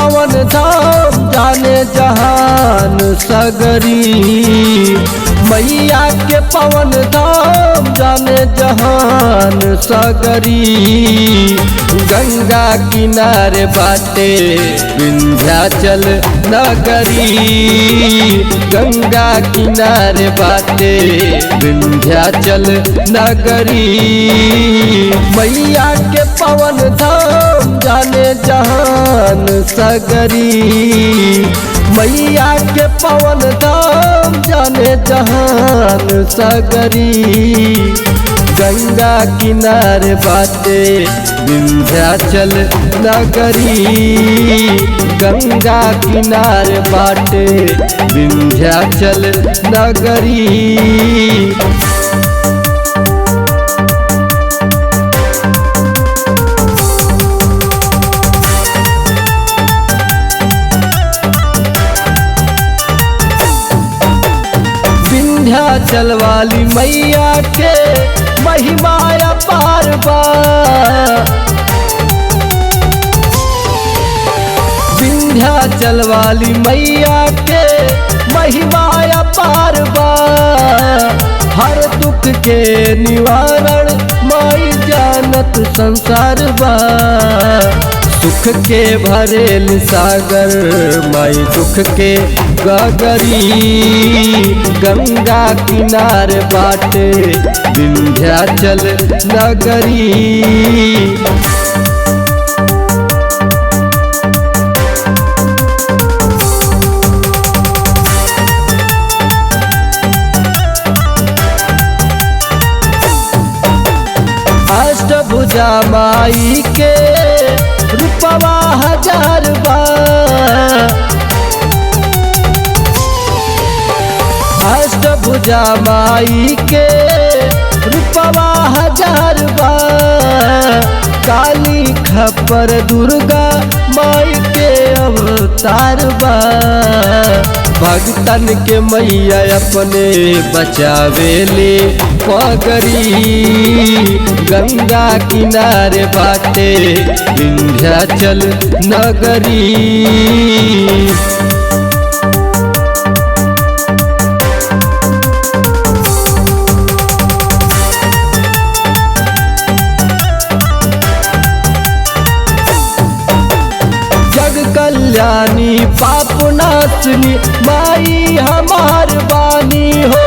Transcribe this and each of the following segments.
पवन धाम जाने जहान सगरी। मैया के पवन धाम जाने जहान सगरी। गंगा किनारे बाटे विंध्याचल नगरी। गंगा किनारे बाटे विंध्याचल नगरी। मैया के पवन धाम जाने जहान सगरी। मैया के पवन धाम जाने जहान सगरी। गंगा किनारे बाटे विंध्याचल नगरी। गंगा किनारे बाटे विंध्याचल नगरी। विंध्याचल वाली मैया के महिमा अपार बा। विंध्याचल वाली मैया के महिमा अपार बा। हर दुख के निवारण माई जानत संसार बा। सुख के भरेल सागर माई दुख के गगरी। गंगा किनारे बाटे विंध्याचल नगरी। अष्टभुजा माई के रूपवा हजार बा। अष्टभुजा माई के रूपवा हजार बा। काली खप्पर दुर्गा माई के अवतार बा। भक्तन के मैया अपने बचावेले पगरी। गंगा किनारे बाटे विंध्याचल नगरी। जग कल्याणी पाप नाशनी माई हमार बानी हो।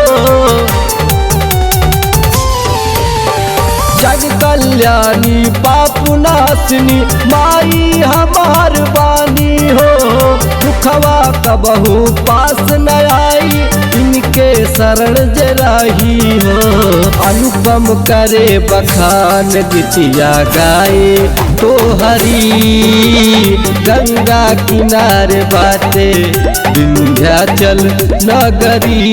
जग कल्याणी पाप नाशनी माई हमार बानी हो। दुखवा कबहू पास न आई इनके शरण जराही हो। अनुपम करे बखान गीतिया गाए तो हरी। गंगा किनारे बाटे विंध्याचल नगरी।